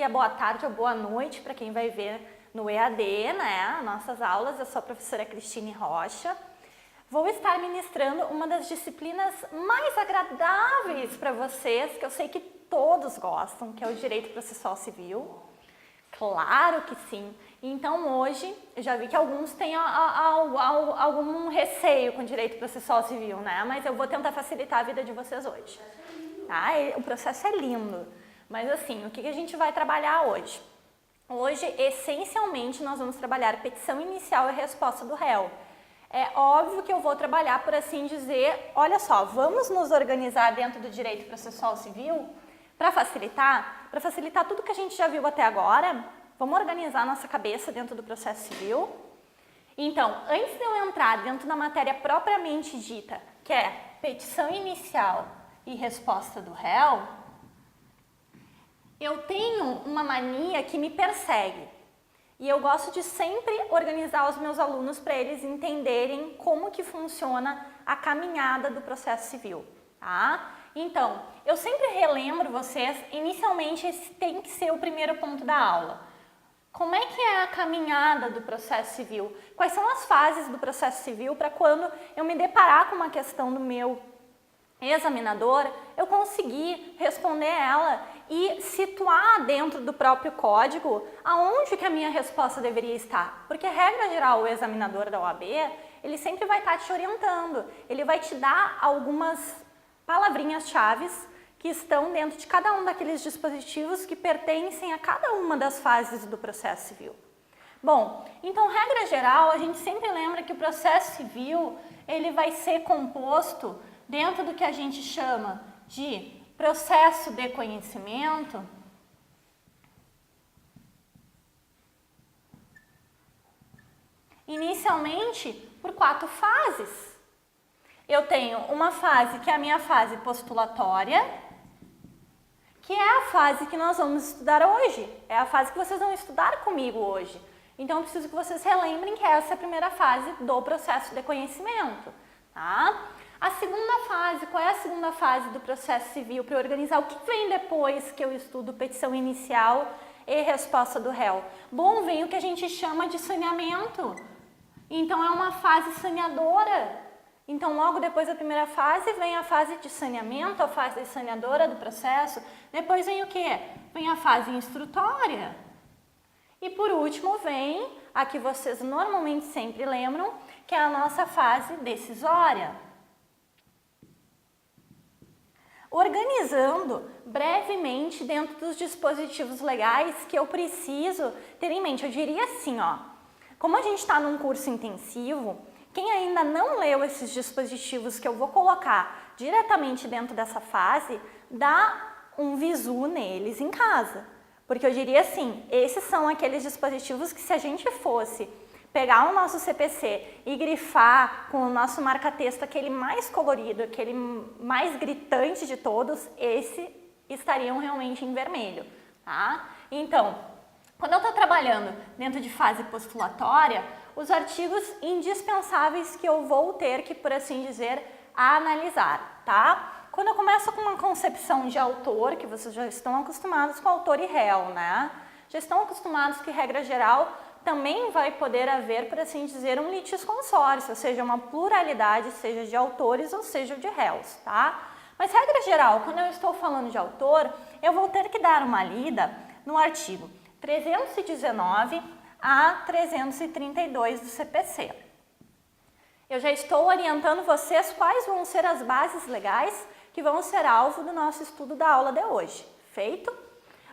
dia, boa tarde ou boa noite para quem vai ver no EAD, né? Nossas aulas. Eu sou a professora Cristine Rocha. Vou estar ministrando uma das disciplinas mais agradáveis para vocês, que eu sei que todos gostam, que é o Direito Processual Civil. Claro que sim. Então hoje, eu já vi que alguns têm algum receio com Direito Processual Civil, né? Mas eu vou tentar facilitar a vida de vocês hoje. Tá? O processo é lindo. Mas assim, o que a gente vai trabalhar hoje? Hoje, essencialmente, nós vamos trabalhar petição inicial e resposta do réu. É óbvio que eu vou trabalhar, por assim dizer, olha só, vamos nos organizar dentro do Direito Processual Civil para facilitar tudo que a gente já viu até agora. Vamos organizar nossa cabeça dentro do processo civil. Então, antes de eu entrar dentro da matéria propriamente dita, que é petição inicial e resposta do réu, eu tenho uma mania que me persegue. E eu gosto de sempre organizar os meus alunos para eles entenderem como que funciona a caminhada do processo civil, tá? Então, eu sempre relembro vocês, inicialmente esse tem que ser o primeiro ponto da aula. Como é que é a caminhada do processo civil? Quais são as fases do processo civil para quando eu me deparar com uma questão do meu examinador, eu conseguir responder ela e situar dentro do próprio código aonde que a minha resposta deveria estar. Porque, regra geral, o examinador da OAB, ele sempre vai estar te orientando, ele vai te dar algumas palavrinhas-chave que estão dentro de cada um daqueles dispositivos que pertencem a cada uma das fases do processo civil. Bom, então, regra geral, a gente sempre lembra que o processo civil, ele vai ser composto dentro do que a gente chama de processo de conhecimento, inicialmente por 4 fases. Eu tenho uma fase que é a minha fase postulatória, que é a fase que nós vamos estudar hoje, é a fase que vocês vão estudar comigo hoje. Então, eu preciso que vocês relembrem que essa é a primeira fase do processo de conhecimento, tá? A segunda fase, qual é a segunda fase do processo civil para organizar? O que vem depois que eu estudo petição inicial e resposta do réu? Bom, vem o que a gente chama de saneamento. Então, é uma fase saneadora. Então, logo depois da primeira fase, vem a fase de saneamento, a fase saneadora do processo. Depois vem o quê? Vem a fase instrutória. E por último, vem a que vocês normalmente sempre lembram, que é a nossa fase decisória. Organizando brevemente dentro dos dispositivos legais que eu preciso ter em mente. Eu diria assim, ó, como a gente está num curso intensivo, quem ainda não leu esses dispositivos que eu vou colocar diretamente dentro dessa fase, dá um visu neles em casa. Porque eu diria assim, esses são aqueles dispositivos que se a gente fosse pegar o nosso CPC e grifar com o nosso marca-texto, aquele mais colorido, aquele mais gritante de todos, esse estariam realmente em vermelho, tá? Então, quando eu estou trabalhando dentro de fase postulatória, os artigos indispensáveis que eu vou ter que, por assim dizer, analisar, tá? Quando eu começo com uma concepção de autor, que vocês já estão acostumados com autor e réu, né? Já estão acostumados que, regra geral, também vai poder haver, por assim dizer, um litisconsórcio, ou seja, uma pluralidade, seja de autores ou seja de réus, tá? Mas, regra geral, quando eu estou falando de autor, eu vou ter que dar uma lida no artigo 319 a 332 do CPC. Eu já estou orientando vocês quais vão ser as bases legais que vão ser alvo do nosso estudo da aula de hoje. Feito?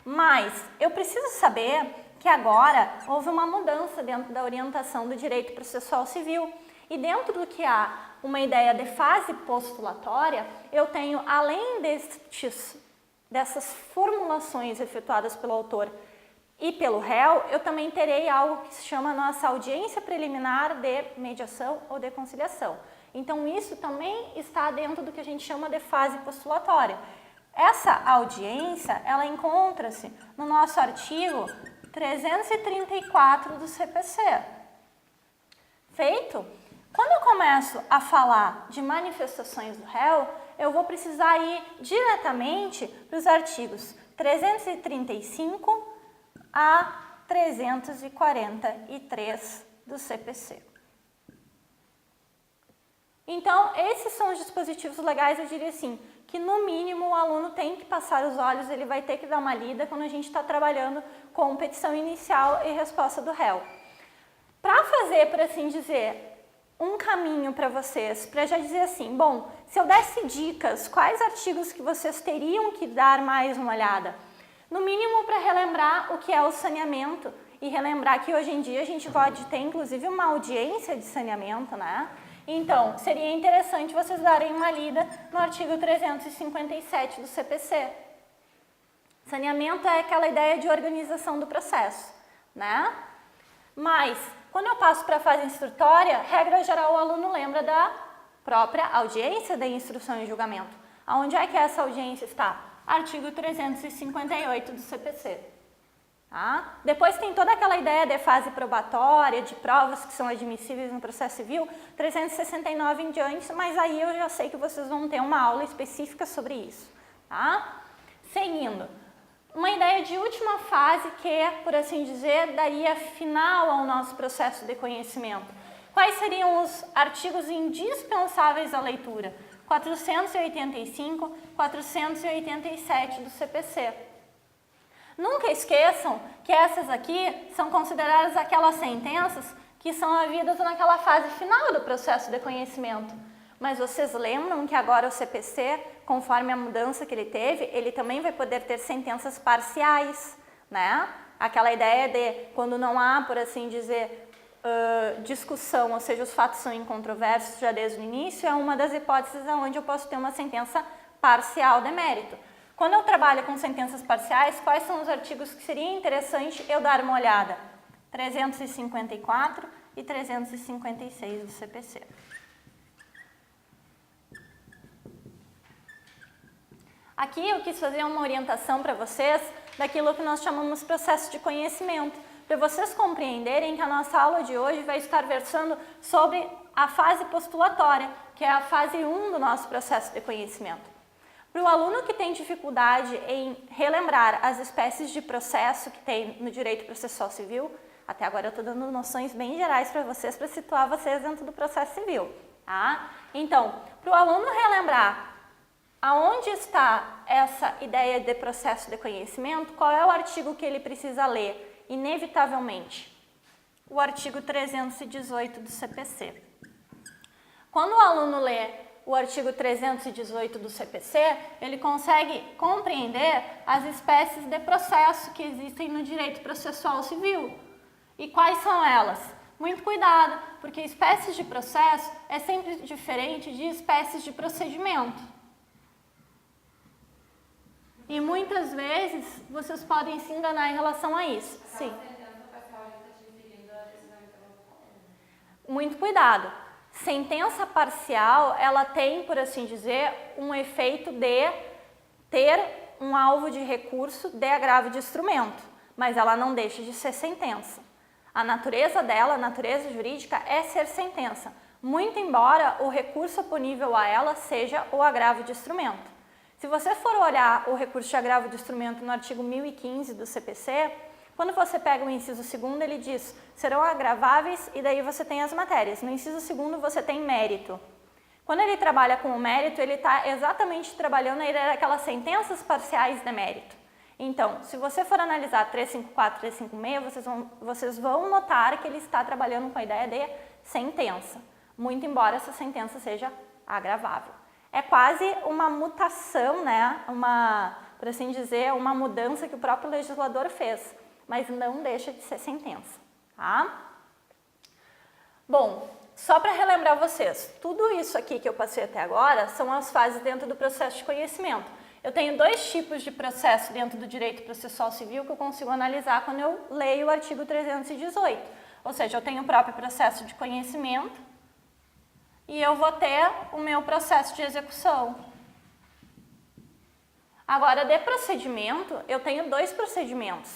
Mas eu preciso saber que agora houve uma mudança dentro da orientação do direito processual civil. E dentro do que há uma ideia de fase postulatória, eu tenho, além dessas formulações efetuadas pelo autor e pelo réu, eu também terei algo que se chama nossa audiência preliminar de mediação ou de conciliação. Então, isso também está dentro do que a gente chama de fase postulatória. Essa audiência, ela encontra-se no nosso artigo 334 do CPC. Feito? Quando eu começo a falar de manifestações do réu, eu vou precisar ir diretamente para os artigos 335 a 343 do CPC. Então, esses são os dispositivos legais, eu diria assim, que no mínimo o aluno tem que passar os olhos, ele vai ter que dar uma lida quando a gente está trabalhando com petição inicial e resposta do réu. Para fazer, por assim dizer, um caminho para vocês, para já dizer assim, bom, se eu desse dicas, quais artigos que vocês teriam que dar mais uma olhada? No mínimo para relembrar o que é o saneamento e relembrar que hoje em dia a gente pode ter inclusive uma audiência de saneamento, né? Então, seria interessante vocês darem uma lida no artigo 357 do CPC. Saneamento é aquela ideia de organização do processo, né? Mas, quando eu passo para a fase instrutória, regra geral, o aluno lembra da própria audiência da instrução e julgamento. Aonde é que essa audiência está? Artigo 358 do CPC. Tá? Depois tem toda aquela ideia de fase probatória, de provas que são admissíveis no processo civil, 369 em diante, mas aí eu já sei que vocês vão ter uma aula específica sobre isso. Tá? Seguindo, uma ideia de última fase que, por assim dizer, daria final ao nosso processo de conhecimento. Quais seriam os artigos indispensáveis à leitura? 485, 487 do CPC. Nunca esqueçam que essas aqui são consideradas aquelas sentenças que são havidas naquela fase final do processo de conhecimento. Mas vocês lembram que agora o CPC, conforme a mudança que ele teve, ele também vai poder ter sentenças parciais, né? Aquela ideia de quando não há, por assim dizer, discussão, ou seja, os fatos são incontroversos já desde o início, é uma das hipóteses onde eu posso ter uma sentença parcial de mérito. Quando eu trabalho com sentenças parciais, quais são os artigos que seria interessante eu dar uma olhada? 354 e 356 do CPC. Aqui eu quis fazer uma orientação para vocês daquilo que nós chamamos processo de conhecimento, para vocês compreenderem que a nossa aula de hoje vai estar versando sobre a fase postulatória, que é a fase 1 do nosso processo de conhecimento. Para o aluno que tem dificuldade em relembrar as espécies de processo que tem no direito processual civil, até agora eu estou dando noções bem gerais para vocês, para situar vocês dentro do processo civil. Tá? Então, para o aluno relembrar aonde está essa ideia de processo de conhecimento, qual é o artigo que ele precisa ler, inevitavelmente? O artigo 318 do CPC. Quando o aluno lê o artigo 318 do CPC, ele consegue compreender as espécies de processo que existem no direito processual civil. E quais são elas? Muito cuidado, porque espécies de processo é sempre diferente de espécies de procedimento. E muitas vezes vocês podem se enganar em relação a isso. Sim. Muito cuidado. Sentença parcial, ela tem, por assim dizer, um efeito de ter um alvo de recurso de agravo de instrumento, mas ela não deixa de ser sentença. A natureza dela, a natureza jurídica, é ser sentença, muito embora o recurso oponível a ela seja o agravo de instrumento. Se você for olhar o recurso de agravo de instrumento no artigo 1015 do CPC, quando você pega o inciso 2º, ele diz, serão agraváveis e daí você tem as matérias. No inciso 2º você tem mérito. Quando ele trabalha com o mérito, ele está exatamente trabalhando a ideia daquelas sentenças parciais de mérito. Então, se você for analisar 354 e 356, vocês vão notar que ele está trabalhando com a ideia de sentença, muito embora essa sentença seja agravável. É quase uma mutação, né? Por assim dizer, uma mudança que o próprio legislador fez, mas não deixa de ser sentença, tá? Bom, só para relembrar vocês, tudo isso aqui que eu passei até agora são as fases dentro do processo de conhecimento. Eu tenho dois tipos de processo dentro do direito processual civil que eu consigo analisar quando eu leio o artigo 318. Ou seja, eu tenho o próprio processo de conhecimento, e eu vou ter o meu processo de execução. Agora, de procedimento, eu tenho dois procedimentos.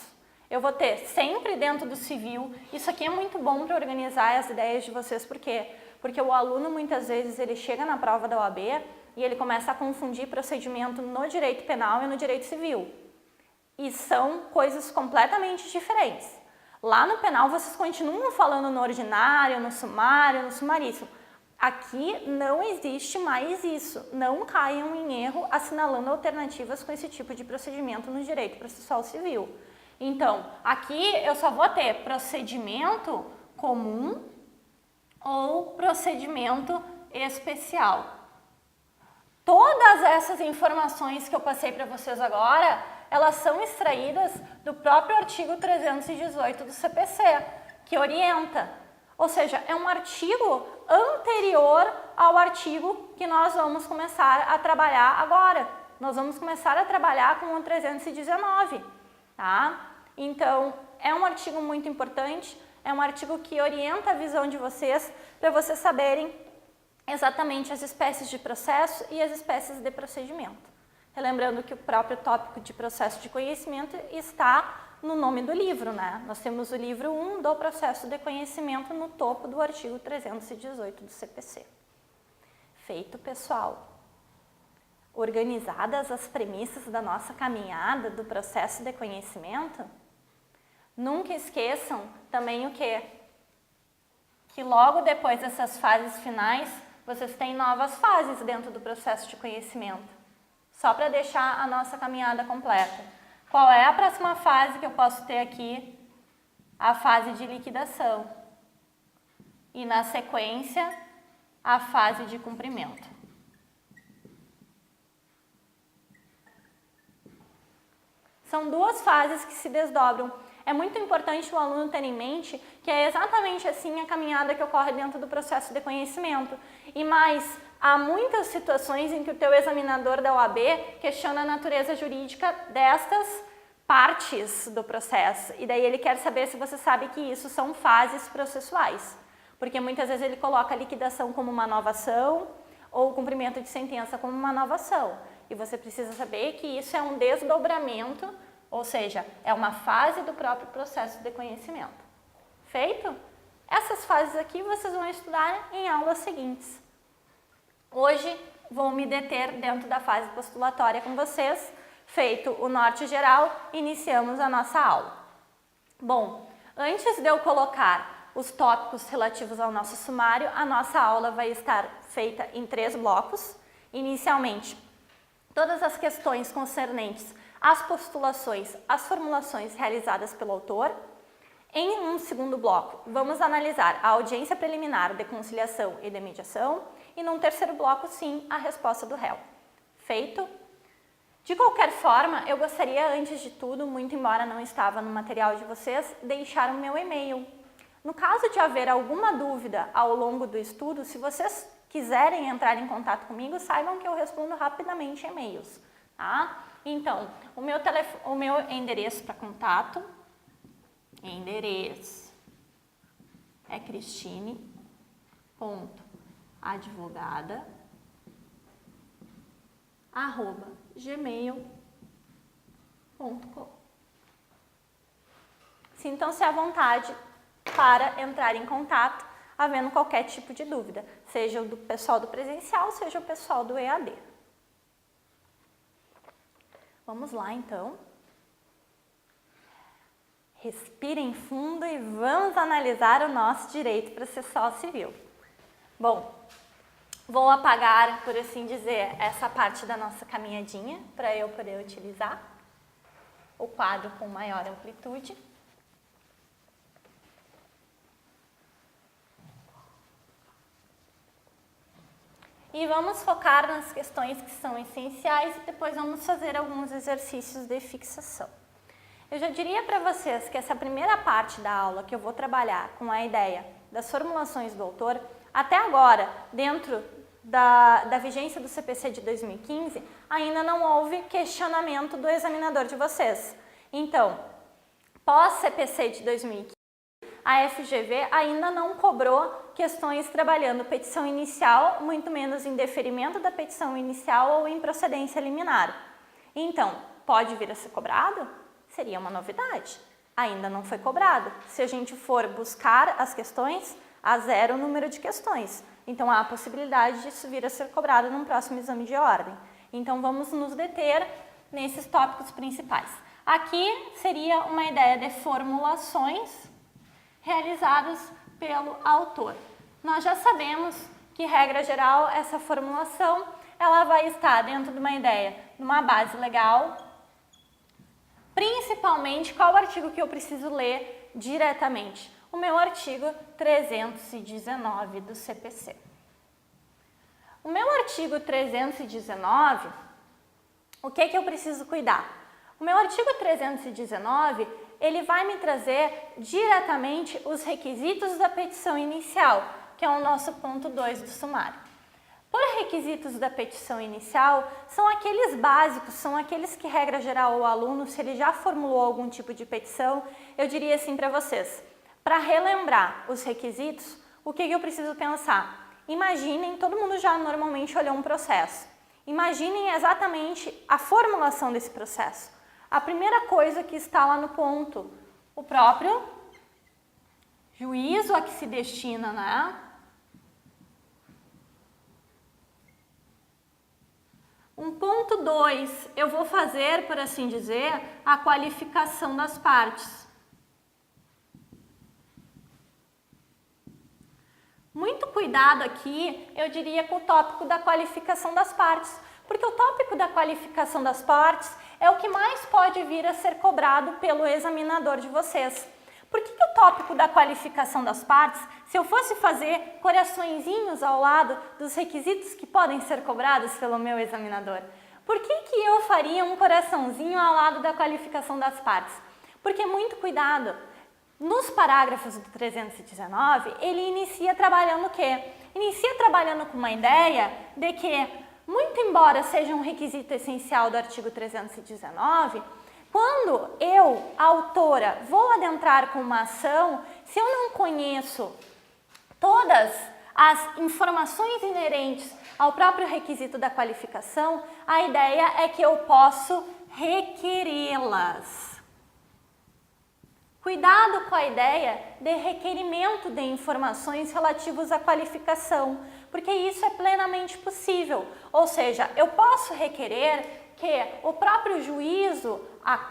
Eu vou ter sempre dentro do civil, isso aqui é muito bom para organizar as ideias de vocês, por quê? Porque o aluno, muitas vezes, ele chega na prova da OAB e ele começa a confundir procedimento no direito penal e no direito civil. E são coisas completamente diferentes. Lá no penal vocês continuam falando no ordinário, no sumário, no sumaríssimo. Aqui não existe mais isso. Não caiam em erro assinalando alternativas com esse tipo de procedimento no direito processual civil. Então, aqui eu só vou ter procedimento comum ou procedimento especial. Todas essas informações que eu passei para vocês agora, elas são extraídas do próprio artigo 318 do CPC, que orienta. Ou seja, é um artigo anterior ao artigo que nós vamos começar a trabalhar agora. Nós vamos começar a trabalhar com o 319, tá? Então, é um artigo muito importante, é um artigo que orienta a visão de vocês, para vocês saberem exatamente as espécies de processo e as espécies de procedimento. Lembrando que o próprio tópico de processo de conhecimento está no nome do livro, né? Nós temos o livro 1 do processo de conhecimento no topo do artigo 318 do CPC. Feito, pessoal. Organizadas as premissas da nossa caminhada do processo de conhecimento, nunca esqueçam também o quê? Que logo depois dessas fases finais, vocês têm novas fases dentro do processo de conhecimento. Só para deixar a nossa caminhada completa. Qual é a próxima fase que eu posso ter aqui? A fase de liquidação. E na sequência, a fase de cumprimento. São duas fases que se desdobram. É muito importante o aluno ter em mente que é exatamente assim a caminhada que ocorre dentro do processo de conhecimento. E mais, há muitas situações em que o teu examinador da OAB questiona a natureza jurídica destas partes do processo. E daí ele quer saber se você sabe que isso são fases processuais. Porque muitas vezes ele coloca a liquidação como uma nova ação ou o cumprimento de sentença como uma nova ação. E você precisa saber que isso é um desdobramento, ou seja, é uma fase do próprio processo de conhecimento. Feito? Essas fases aqui vocês vão estudar em aulas seguintes. Hoje vou me deter dentro da fase postulatória com vocês. Feito o norte geral, iniciamos a nossa aula. Bom, antes de eu colocar os tópicos relativos ao nosso sumário, a nossa aula vai estar feita em 3 blocos. Inicialmente, todas as questões concernentes às postulações, às formulações realizadas pelo autor. Em um segundo bloco, vamos analisar a audiência preliminar de conciliação e de mediação. E num terceiro bloco, sim, a resposta do réu. Feito? De qualquer forma, eu gostaria, antes de tudo, muito embora não estava no material de vocês, deixar o meu e-mail. No caso de haver alguma dúvida ao longo do estudo, se vocês quiserem entrar em contato comigo, saibam que eu respondo rapidamente e-mails, tá? Então, o meu endereço para contato, é cristine.advogada@gmail.com. Sintam-se à vontade para entrar em contato, havendo qualquer tipo de dúvida, seja o do pessoal do presencial, seja o pessoal do EAD. Vamos lá, então. Respirem fundo e vamos analisar o nosso direito processual civil. Bom, vou apagar, por assim dizer, essa parte da nossa caminhadinha para eu poder utilizar o quadro com maior amplitude. E vamos focar nas questões que são essenciais e depois vamos fazer alguns exercícios de fixação. Eu já diria para vocês que essa primeira parte da aula que eu vou trabalhar com a ideia das formulações do autor, até agora, dentro da vigência do CPC de 2015, ainda não houve questionamento do examinador de vocês. Então, pós-CPC de 2015, a FGV ainda não cobrou questões trabalhando petição inicial, muito menos em deferimento da petição inicial ou em procedência liminar. Então, pode vir a ser cobrado? Seria uma novidade. Ainda não foi cobrado. Se a gente for buscar as questões, há 0 número de questões. Então, há a possibilidade de isso vir a ser cobrado num próximo exame de ordem. Então, vamos nos deter nesses tópicos principais. Aqui seria uma ideia de formulações realizadas pelo autor. Nós já sabemos que, regra geral, essa formulação ela vai estar dentro de uma ideia, de uma base legal, principalmente qual artigo que eu preciso ler diretamente. O meu artigo 319 do CPC. O meu artigo 319, o que que eu preciso cuidar? O meu artigo 319, ele vai me trazer diretamente os requisitos da petição inicial, que é o nosso ponto 2 do sumário. Por requisitos da petição inicial, são aqueles básicos, são aqueles que, regra geral, o aluno, se ele já formulou algum tipo de petição, eu diria assim para vocês, para relembrar os requisitos, o que eu preciso pensar? Imaginem, todo mundo já normalmente olhou um processo. Imaginem exatamente a formulação desse processo. A primeira coisa que está lá no ponto, o próprio juízo a que se destina, né? Um ponto 2, eu vou fazer, por assim dizer, a qualificação das partes. Muito cuidado aqui, eu diria, com o tópico da qualificação das partes, porque o tópico da qualificação das partes é o que mais pode vir a ser cobrado pelo examinador de vocês. Por que o tópico da qualificação das partes, se eu fosse fazer coraçõezinhos ao lado dos requisitos que podem ser cobrados pelo meu examinador, por que eu faria um coraçãozinho ao lado da qualificação das partes? Porque, muito cuidado, nos parágrafos do 319, ele inicia trabalhando o quê? Inicia trabalhando com uma ideia de que, muito embora seja um requisito essencial do artigo 319, quando eu, autora, vou adentrar com uma ação, se eu não conheço todas as informações inerentes ao próprio requisito da qualificação, a ideia é que eu posso requerê-las. Cuidado com a ideia de requerimento de informações relativas à qualificação, porque isso é plenamente possível. Ou seja, eu posso requerer que o próprio juízo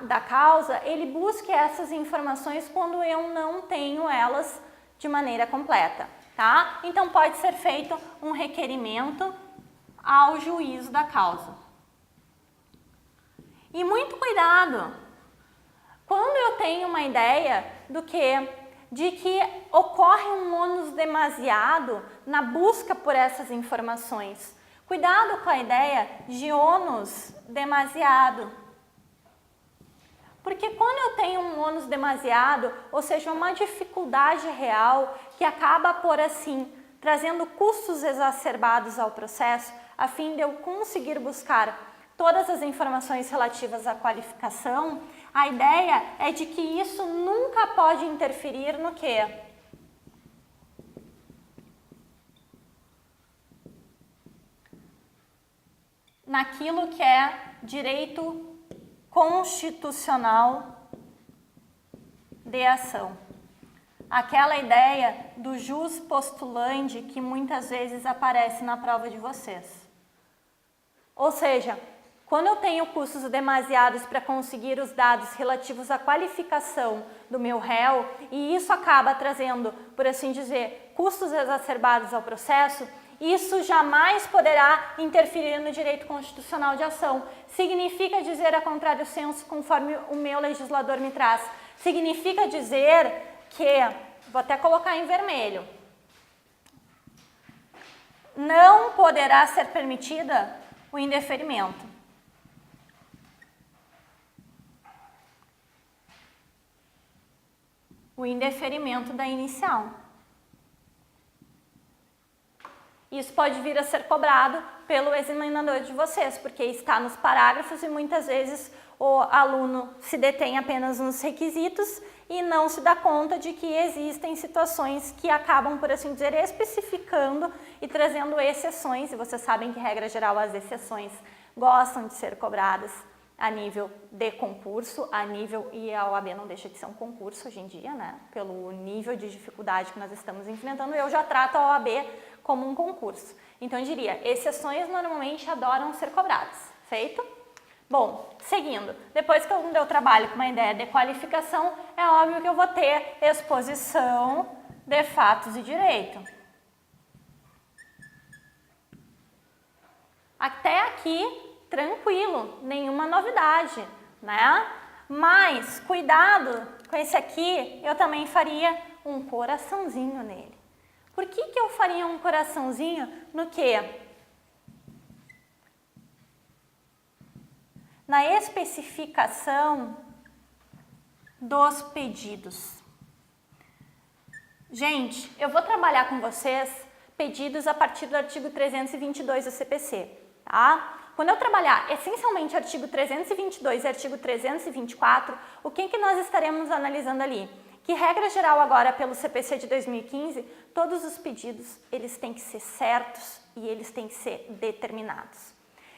da causa, ele busque essas informações quando eu não tenho elas de maneira completa, tá? Então, pode ser feito um requerimento ao juízo da causa. E muito cuidado! Quando eu tenho uma ideia de que ocorre um ônus demasiado na busca por essas informações, cuidado com a ideia de ônus demasiado. Porque quando eu tenho um ônus demasiado, ou seja, uma dificuldade real que acaba por assim trazendo custos exacerbados ao processo, a fim de eu conseguir buscar todas as informações relativas à qualificação, a ideia é de que isso nunca pode interferir no quê? Naquilo que é direito constitucional de ação. Aquela ideia do jus postulandi que muitas vezes aparece na prova de vocês. Ou seja, quando eu tenho custos demasiados para conseguir os dados relativos à qualificação do meu réu, e isso acaba trazendo, por assim dizer, custos exacerbados ao processo, isso jamais poderá interferir no direito constitucional de ação. Significa dizer a contrário senso, conforme o meu legislador me traz. Significa dizer que, vou até colocar em vermelho, não poderá ser permitida o indeferimento. O indeferimento da inicial. Isso pode vir a ser cobrado pelo examinador de vocês, porque está nos parágrafos e muitas vezes o aluno se detém apenas nos requisitos e não se dá conta de que existem situações que acabam, por assim dizer, especificando e trazendo exceções, e vocês sabem que, regra geral, as exceções gostam de ser cobradas a nível de concurso, e a OAB não deixa de ser um concurso hoje em dia, né? Pelo nível de dificuldade que nós estamos enfrentando, eu já trato a OAB como um concurso. Então, eu diria, exceções normalmente adoram ser cobradas. Feito? Bom, seguindo, depois que eu trabalho com uma ideia de qualificação, é óbvio que eu vou ter exposição de fatos e direito. Até aqui, tranquilo, nenhuma novidade, né? Mas, cuidado com esse aqui, eu também faria um coraçãozinho nele. Por que eu faria um coraçãozinho no quê? Na especificação dos pedidos. Gente, eu vou trabalhar com vocês pedidos a partir do artigo 322 do CPC, tá? Quando eu trabalhar essencialmente artigo 322 e artigo 324, o que nós estaremos analisando ali? Que regra geral agora pelo CPC de 2015, todos os pedidos eles têm que ser certos e eles têm que ser determinados.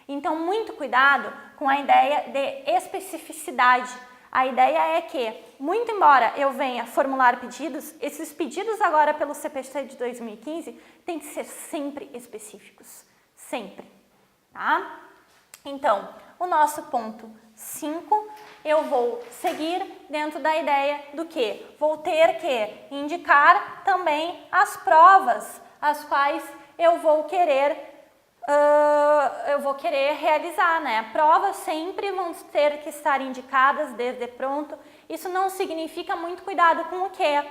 Então, muito cuidado com a ideia de especificidade. A ideia é que, muito embora eu venha formular pedidos, esses pedidos agora pelo CPC de 2015 têm que ser sempre específicos. Sempre. Tá? Então, o nosso ponto 5, eu vou seguir dentro da ideia do que? Vou ter que indicar também as provas, as quais eu vou querer realizar, né? Provas sempre vão ter que estar indicadas desde pronto. Isso não significa muito cuidado com o que?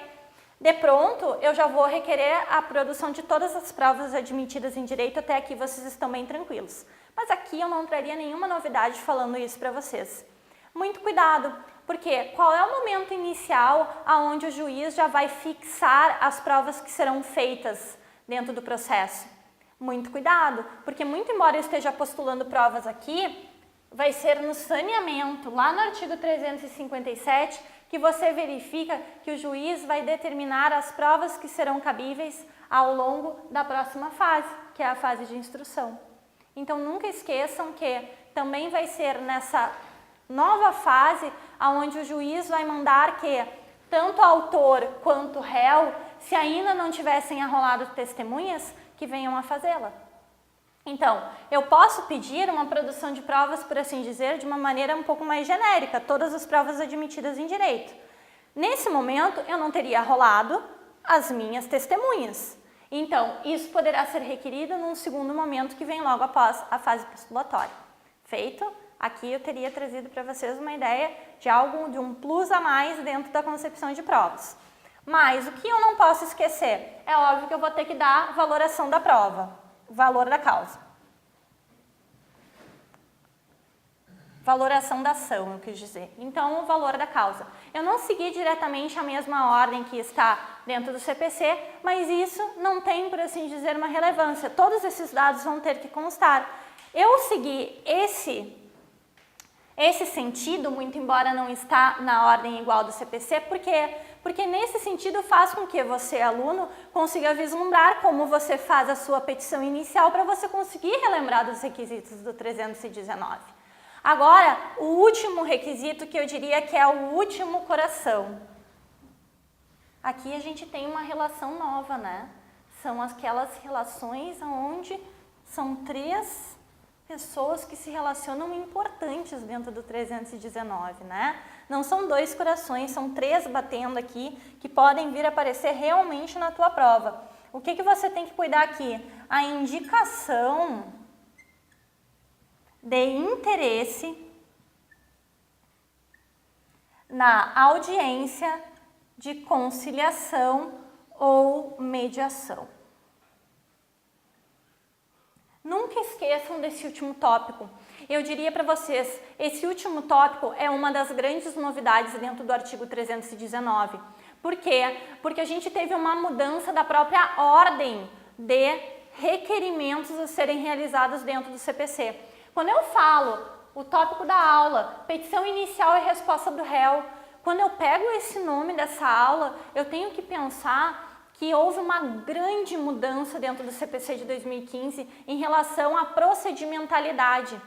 De pronto, eu já vou requerer a produção de todas as provas admitidas em direito, até aqui vocês estão bem tranquilos. Mas aqui eu não traria nenhuma novidade falando isso para vocês. Muito cuidado, porque qual é o momento inicial aonde o juiz já vai fixar as provas que serão feitas dentro do processo? Muito cuidado, porque muito embora eu esteja postulando provas aqui, vai ser no saneamento, lá no artigo 357, que você verifica que o juiz vai determinar as provas que serão cabíveis ao longo da próxima fase, que é a fase de instrução. Então, nunca esqueçam que também vai ser nessa nova fase onde o juiz vai mandar que tanto autor quanto réu, se ainda não tivessem arrolado testemunhas, que venham a fazê-la. Então, eu posso pedir uma produção de provas, por assim dizer, de uma maneira um pouco mais genérica, todas as provas admitidas em direito. Nesse momento, eu não teria arrolado as minhas testemunhas. Então, isso poderá ser requerido num segundo momento que vem logo após a fase postulatória. Feito? Aqui eu teria trazido para vocês uma ideia de algo, de um plus a mais dentro da concepção de provas. Mas o que eu não posso esquecer? É óbvio que eu vou ter que dar valoração da prova, valor da causa. Valoração da ação, eu quis dizer. Então, o valor da causa. Eu não segui diretamente a mesma ordem que está dentro do CPC, mas isso não tem, por assim dizer, uma relevância. Todos esses dados vão ter que constar. Eu segui esse sentido, muito embora não está na ordem igual do CPC, porque nesse sentido faz com que você, aluno, consiga vislumbrar como você faz a sua petição inicial para você conseguir relembrar dos requisitos do 319. Agora, o último requisito que eu diria que é o último coração. Aqui a gente tem uma relação nova, né? São aquelas relações onde são três pessoas que se relacionam importantes dentro do 319, né? Não são dois corações, são três batendo aqui que podem vir a aparecer realmente na tua prova. O que você tem que cuidar aqui? A indicação de interesse na audiência de conciliação ou mediação. Nunca esqueçam desse último tópico. Eu diria para vocês, esse último tópico é uma das grandes novidades dentro do artigo 319. Por quê? Porque a gente teve uma mudança da própria ordem de requerimentos a serem realizados dentro do CPC. Quando eu falo o tópico da aula, petição inicial e resposta do réu, quando eu pego esse nome dessa aula, eu tenho que pensar que houve uma grande mudança dentro do CPC de 2015 em relação à procedimentalidade.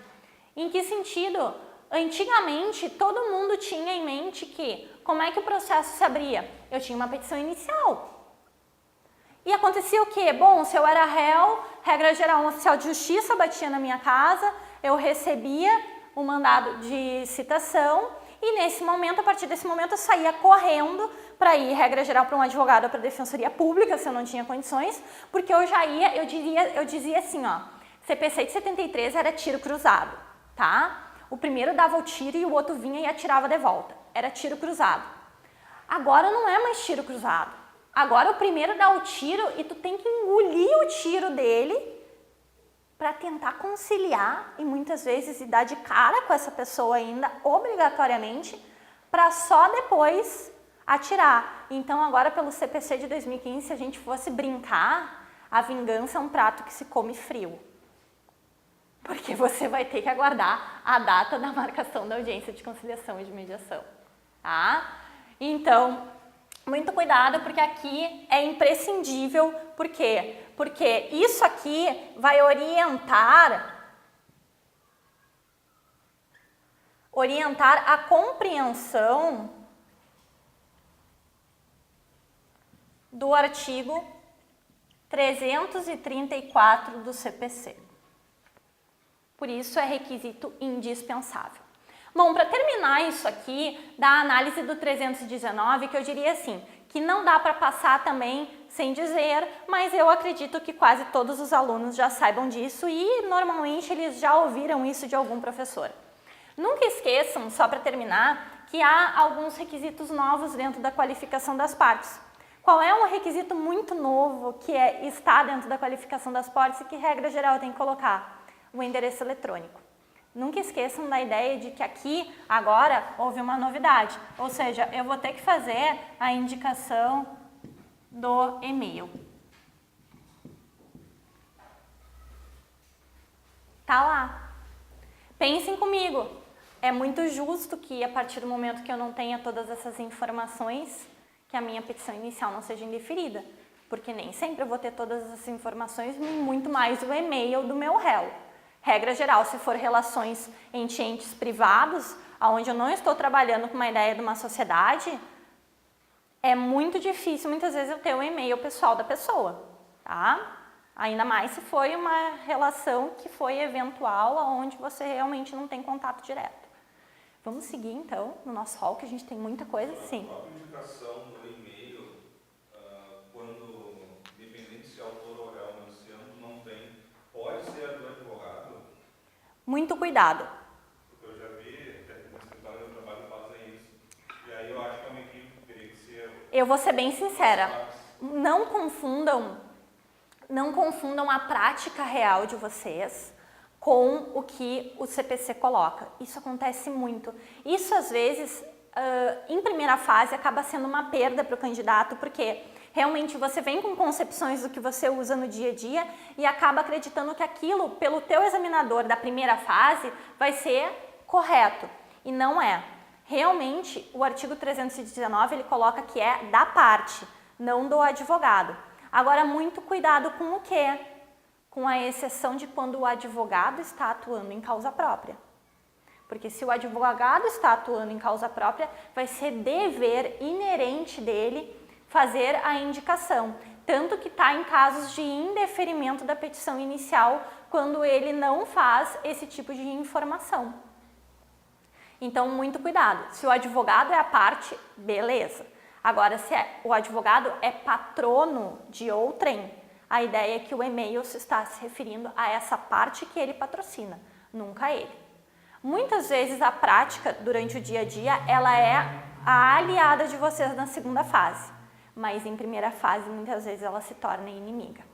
Em que sentido? Antigamente, todo mundo tinha em mente que, como é que o processo se abria? Eu tinha uma petição inicial. E acontecia o quê? Bom, se eu era réu, regra geral, um oficial de justiça batia na minha casa, eu recebia o mandado de citação e nesse momento, a partir desse momento, eu saía correndo para ir, regra geral, para um advogado ou para a defensoria pública, se eu não tinha condições, porque eu dizia assim, ó, CPC de 73 era tiro cruzado, tá? O primeiro dava o tiro e o outro vinha e atirava de volta. Era tiro cruzado. Agora não é mais tiro cruzado. Agora o primeiro dá o tiro e tu tem que engolir o tiro dele para tentar conciliar e muitas vezes dar de cara com essa pessoa ainda, obrigatoriamente, para só depois atirar. Então agora pelo CPC de 2015, se a gente fosse brincar, a vingança é um prato que se come frio. Porque você vai ter que aguardar a data da marcação da audiência de conciliação e de mediação, tá? Então, muito cuidado, porque aqui é imprescindível. Por quê? Porque isso aqui vai orientar a compreensão do artigo 334 do CPC. Por isso é requisito indispensável. Bom, para terminar isso aqui, da análise do 319, que eu diria assim, que não dá para passar também sem dizer, mas eu acredito que quase todos os alunos já saibam disso e normalmente eles já ouviram isso de algum professor. Nunca esqueçam, só para terminar, que há alguns requisitos novos dentro da qualificação das partes. Qual é um requisito muito novo que está dentro da qualificação das partes e que, regra geral, tem que colocar? O endereço eletrônico. Nunca esqueçam da ideia de que aqui, agora, houve uma novidade. Ou seja, eu vou ter que fazer a indicação do e-mail. Tá lá. Pensem comigo. É muito justo que, a partir do momento que eu não tenha todas essas informações, que a minha petição inicial não seja indeferida. Porque nem sempre eu vou ter todas essas informações, e muito mais o e-mail do meu réu. Regra geral, se for relações entre entes privados, onde eu não estou trabalhando com uma ideia de uma sociedade, é muito difícil, muitas vezes, eu ter o e-mail pessoal da pessoa, tá? Ainda mais se foi uma relação que foi eventual, onde você realmente não tem contato direto. Vamos seguir, então, no nosso hall, que a gente tem muita coisa, sim. A própria indicação do e-mail, quando, independente se é autor ou réu anunciando, não tem, pode ser a do advogado? Muito cuidado. Porque eu já vi, até no escritório do trabalho fazem isso. E aí eu acho que é uma equipe que teria que ser... Eu vou ser bem sincera. Não confundam a prática real de vocês com o que o CPC coloca. Isso acontece muito. Isso, às vezes, em primeira fase, acaba sendo uma perda para o candidato, porque realmente você vem com concepções do que você usa no dia a dia e acaba acreditando que aquilo, pelo teu examinador da primeira fase, vai ser correto. E não é. Realmente, o artigo 319, ele coloca que é da parte, não do advogado. Agora, muito cuidado com o quê? Com a exceção de quando o advogado está atuando em causa própria. Porque se o advogado está atuando em causa própria, vai ser dever inerente dele fazer a indicação. Tanto que está em casos de indeferimento da petição inicial, quando ele não faz esse tipo de informação. Então, muito cuidado. Se o advogado é a parte, beleza. Agora, se o advogado é patrono de outrem, a ideia é que o e-mail se está se referindo a essa parte que ele patrocina, nunca a ele. Muitas vezes a prática, durante o dia a dia, ela é a aliada de vocês na segunda fase, mas em primeira fase, muitas vezes, ela se torna inimiga.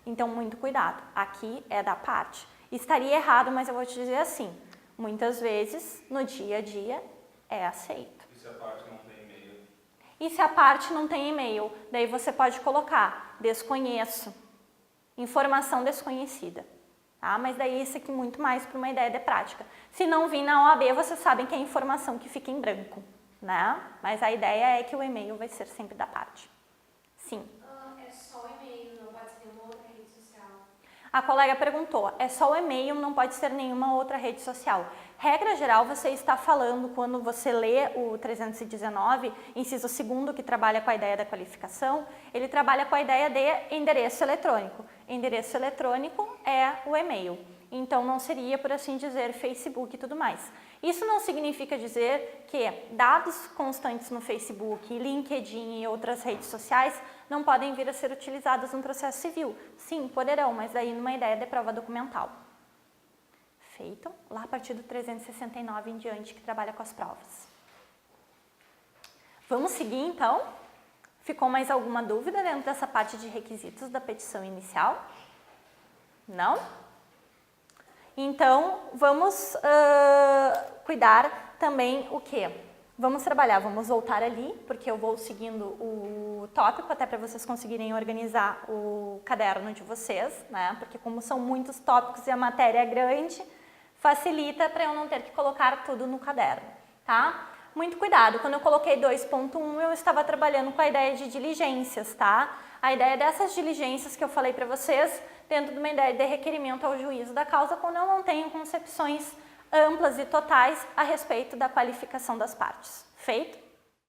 Então, muito cuidado. Aqui é da parte. Estaria errado, mas eu vou te dizer assim, muitas vezes, no dia a dia, é aceito. E se a parte não tem e-mail? E se a parte não tem e-mail? Daí você pode colocar, desconheço, informação desconhecida. Tá? Mas daí isso aqui muito mais para uma ideia de prática. Se não vir na OAB, vocês sabem que é informação que fica em branco, né? Mas a ideia é que o e-mail vai ser sempre da parte. Sim. É só o e-mail, não pode ser nenhuma outra rede social? A colega perguntou, é só o e-mail, não pode ser nenhuma outra rede social. Regra geral, você está falando, quando você lê o 319, inciso 2º, que trabalha com a ideia da qualificação, ele trabalha com a ideia de endereço eletrônico. Endereço eletrônico é o e-mail. Então não seria, por assim dizer, Facebook e tudo mais. Isso não significa dizer que dados constantes no Facebook, LinkedIn e outras redes sociais não podem vir a ser utilizados no processo civil. Sim, poderão, mas daí numa ideia de prova documental. Feito, lá a partir do 369 em diante, que trabalha com as provas. Vamos seguir então? Ficou mais alguma dúvida dentro dessa parte de requisitos da petição inicial? Não? Então, vamos cuidar também o quê? Vamos trabalhar, vamos voltar ali, porque eu vou seguindo o tópico, até para vocês conseguirem organizar o caderno de vocês, né? Porque como são muitos tópicos e a matéria é grande, facilita para eu não ter que colocar tudo no caderno, tá? Muito cuidado, quando eu coloquei 2.1, eu estava trabalhando com a ideia de diligências, tá? A ideia dessas diligências que eu falei para vocês, dentro de uma ideia de requerimento ao juízo da causa, quando eu não tenho concepções amplas e totais a respeito da qualificação das partes. Feito?